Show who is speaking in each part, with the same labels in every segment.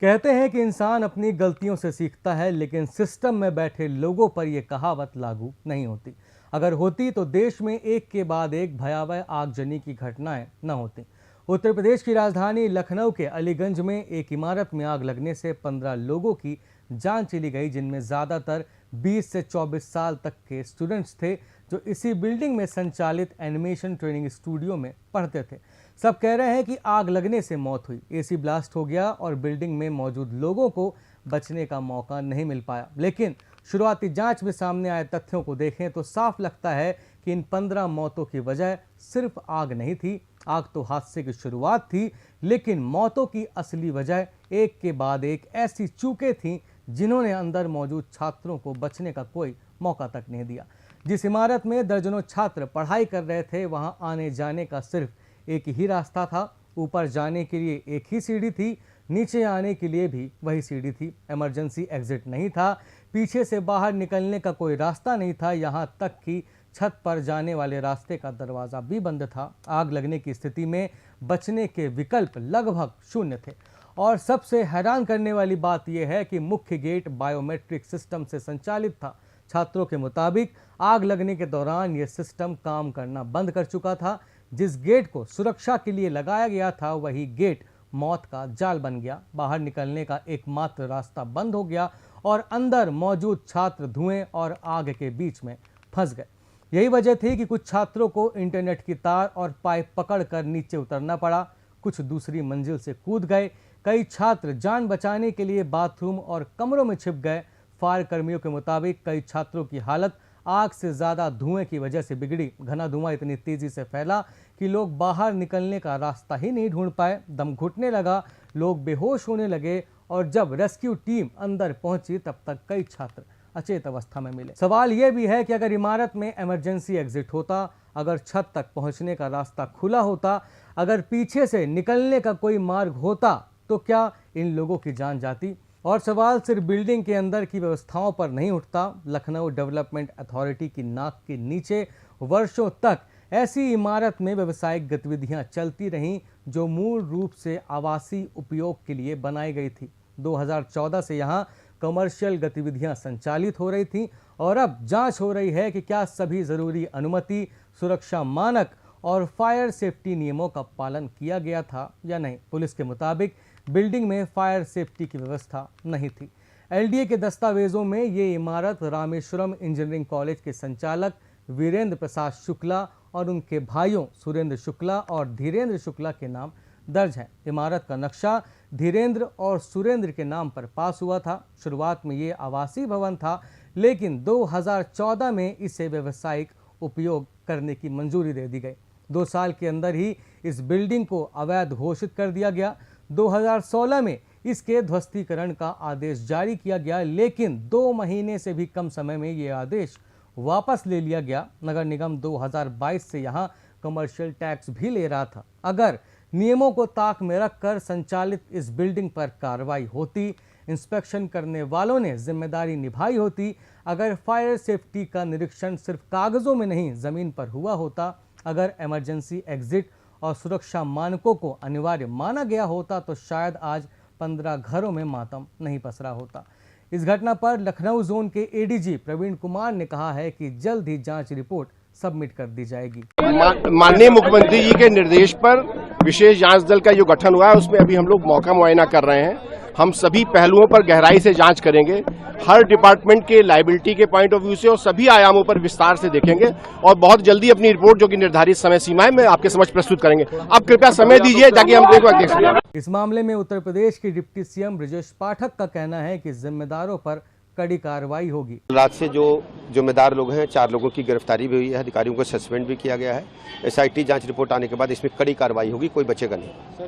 Speaker 1: कहते हैं कि इंसान अपनी गलतियों से सीखता है, लेकिन सिस्टम में बैठे लोगों पर यह कहावत लागू नहीं होती। अगर होती तो देश में एक के बाद एक भयावह आगजनी की घटनाएं न होती। उत्तर प्रदेश की राजधानी लखनऊ के अलीगंज में एक इमारत में आग लगने से 15 लोगों की जान चली गई, जिनमें ज़्यादातर 20 से 24 साल तक के स्टूडेंट्स थे, जो इसी बिल्डिंग में संचालित एनिमेशन ट्रेनिंग स्टूडियो में पढ़ते थे। सब कह रहे हैं कि आग लगने से मौत हुई, एसी ब्लास्ट हो गया और बिल्डिंग में मौजूद लोगों को बचने का मौका नहीं मिल पाया। लेकिन शुरुआती जांच में सामने आए तथ्यों को देखें तो साफ लगता है कि इन 15 मौतों की वजह सिर्फ आग नहीं थी। आग तो हादसे की शुरुआत थी, लेकिन मौतों की असली वजह एक के बाद एक ऐसी चूकें थीं जिन्होंने अंदर मौजूद छात्रों को बचने का कोई मौका तक नहीं दिया। जिस इमारत में दर्जनों छात्र पढ़ाई कर रहे थे, वहां आने जाने का सिर्फ एक ही रास्ता था। ऊपर जाने के लिए एक ही सीढ़ी थी, नीचे आने के लिए भी वही सीढ़ी थी। इमरजेंसी एग्जिट नहीं था, पीछे से बाहर निकलने का कोई रास्ता नहीं था, यहाँ तक कि छत पर जाने वाले रास्ते का दरवाज़ा भी बंद था। आग लगने की स्थिति में बचने के विकल्प लगभग शून्य थे। और सबसे हैरान करने वाली बात यह है कि मुख्य गेट बायोमेट्रिक सिस्टम से संचालित था। छात्रों के मुताबिक आग लगने के दौरान यह सिस्टम काम करना बंद कर चुका था। जिस गेट को सुरक्षा के लिए लगाया गया था, वही गेट मौत का जाल बन गया। बाहर निकलने का एकमात्र रास्ता बंद हो गया और अंदर मौजूद छात्र धुएं और आग के बीच में फंस गए। यही वजह थी कि कुछ छात्रों को इंटरनेट की तार और पाइप पकड़कर नीचे उतरना पड़ा, कुछ दूसरी मंजिल से कूद गए, कई छात्र जान बचाने के लिए बाथरूम और कमरों में छिप गए। फायर कर्मियों के मुताबिक कई छात्रों की हालत आग से ज़्यादा धुएं की वजह से बिगड़ी। घना धुआं इतनी तेज़ी से फैला कि लोग बाहर निकलने का रास्ता ही नहीं ढूंढ पाए। दम घुटने लगा, लोग बेहोश होने लगे और जब रेस्क्यू टीम अंदर पहुंची तब तक कई छात्र अचेत अवस्था में मिले। सवाल यह भी है कि अगर इमारत में इमरजेंसी एग्जिट होता, अगर छत तक पहुंचने का रास्ता खुला होता, अगर पीछे से निकलने का कोई मार्ग होता, तो क्या इन लोगों की जान जाती? और सवाल सिर्फ बिल्डिंग के अंदर की व्यवस्थाओं पर नहीं उठता। लखनऊ डेवलपमेंट अथॉरिटी की नाक के नीचे वर्षों तक ऐसी इमारत में व्यावसायिक गतिविधियां चलती रहीं जो मूल रूप से आवासीय उपयोग के लिए बनाई गई थी। 2014 से यहां कमर्शियल गतिविधियां संचालित हो रही थीं और अब जांच हो रही है कि क्या सभी ज़रूरी अनुमति, सुरक्षा मानक और फायर सेफ्टी नियमों का पालन किया गया था या नहीं। पुलिस के मुताबिक बिल्डिंग में फायर सेफ्टी की व्यवस्था नहीं थी। एलडीए के दस्तावेजों में ये इमारत रामेश्वरम इंजीनियरिंग कॉलेज के संचालक वीरेंद्र प्रसाद शुक्ला और उनके भाइयों सुरेंद्र शुक्ला और धीरेंद्र शुक्ला के नाम दर्ज है। इमारत का नक्शा धीरेंद्र और सुरेंद्र के नाम पर पास हुआ था। शुरुआत में ये आवासीय भवन था, लेकिन 2014 में इसे व्यावसायिक उपयोग करने की मंजूरी दे दी गई। 2 साल के अंदर ही इस बिल्डिंग को अवैध घोषित कर दिया गया। 2016 में इसके ध्वस्तीकरण का आदेश जारी किया गया, लेकिन 2 महीने से भी कम समय में ये आदेश वापस ले लिया गया। नगर निगम 2022 से यहां कमर्शियल टैक्स भी ले रहा था। अगर नियमों को ताक में रखकर संचालित इस बिल्डिंग पर कार्रवाई होती, इंस्पेक्शन करने वालों ने जिम्मेदारी निभाई होती, अगर फायर सेफ्टी का निरीक्षण सिर्फ कागजों में नहीं ज़मीन पर हुआ होता, अगर इमरजेंसी एग्जिट और सुरक्षा मानकों को अनिवार्य माना गया होता, तो शायद आज 15 घरों में मातम नहीं पसरा होता। इस घटना पर लखनऊ जोन के एडीजी प्रवीण कुमार ने कहा है कि जल्द ही जांच रिपोर्ट सबमिट कर दी जाएगी।
Speaker 2: माननीय मुख्यमंत्री जी के निर्देश पर विशेष जांच दल का जो गठन हुआ है, उसमें अभी हम लोग मौका मुआयना कर रहे हैं। हम सभी पहलुओं पर गहराई से जांच करेंगे, हर डिपार्टमेंट के लायबिलिटी के पॉइंट ऑफ व्यू से और सभी आयामों पर विस्तार से देखेंगे और बहुत जल्दी अपनी रिपोर्ट, जो कि निर्धारित समय सीमाएं में आपके समक्ष प्रस्तुत करेंगे। आप कृपया समय दीजिए ताकि हम देख सकें।
Speaker 1: इस मामले में उत्तर प्रदेश के डिप्टी सीएम ब्रजेश पाठक का कहना है कि जिम्मेदारों पर कड़ी कार्रवाई होगी।
Speaker 3: रात से जो जिम्मेदार लोग हैं, 4 लोगों की गिरफ्तारी भी हुई है, अधिकारियों को सस्पेंड भी किया गया है। एसआईटी जांच रिपोर्ट आने के बाद इसमें कड़ी कार्रवाई होगी, कोई बचेगा नहीं।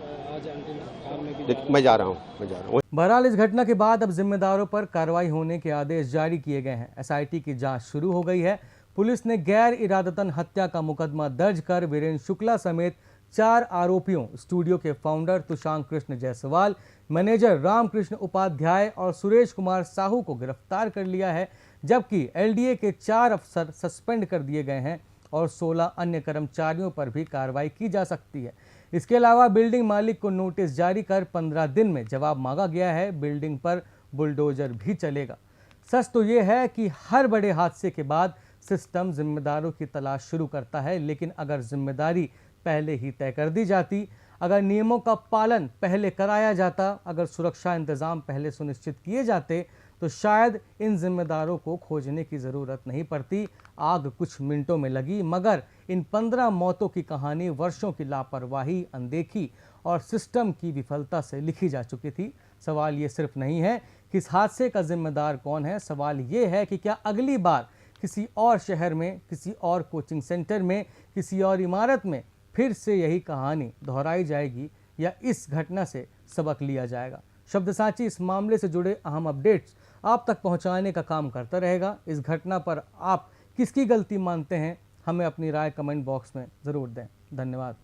Speaker 3: मैं जा रहा हूँ।
Speaker 1: बहरहाल इस घटना के बाद अब जिम्मेदारों पर कार्रवाई होने के आदेश जारी किए गए हैं। एसआईटी की जांच शुरू हो गई है। पुलिस ने गैर इरादतन हत्या का मुकदमा दर्ज कर वीरेंद्र शुक्ला समेत 4 आरोपियों, स्टूडियो के फाउंडर तुषार कृष्ण जायसवाल, मैनेजर रामकृष्ण उपाध्याय और सुरेश कुमार साहू को गिरफ्तार कर लिया है, जबकि एलडीए के 4 अफसर सस्पेंड कर दिए गए हैं और 16 अन्य कर्मचारियों पर भी कार्रवाई की जा सकती है। इसके अलावा बिल्डिंग मालिक को नोटिस जारी कर 15 दिन में जवाब मांगा गया है। बिल्डिंग पर बुलडोजर भी चलेगा। सच तो ये है कि हर बड़े हादसे के बाद सिस्टम जिम्मेदारों की तलाश शुरू करता है, लेकिन अगर जिम्मेदारी पहले ही तय कर दी जाती, अगर नियमों का पालन पहले कराया जाता, अगर सुरक्षा इंतजाम पहले सुनिश्चित किए जाते, तो शायद इन जिम्मेदारों को खोजने की ज़रूरत नहीं पड़ती। आग कुछ मिनटों में लगी, मगर इन 15 मौतों की कहानी वर्षों की लापरवाही, अनदेखी और सिस्टम की विफलता से लिखी जा चुकी थी। सवाल ये सिर्फ नहीं है कि इस हादसे का जिम्मेदार कौन है, सवाल ये है कि क्या अगली बार किसी और शहर में, किसी और कोचिंग सेंटर में, किसी और इमारत में फिर से यही कहानी दोहराई जाएगी या इस घटना से सबक लिया जाएगा। शब्दसाची इस मामले से जुड़े अहम अपडेट्स आप तक पहुंचाने का काम करता रहेगा। इस घटना पर आप किसकी गलती मानते हैं, हमें अपनी राय कमेंट बॉक्स में ज़रूर दें। धन्यवाद।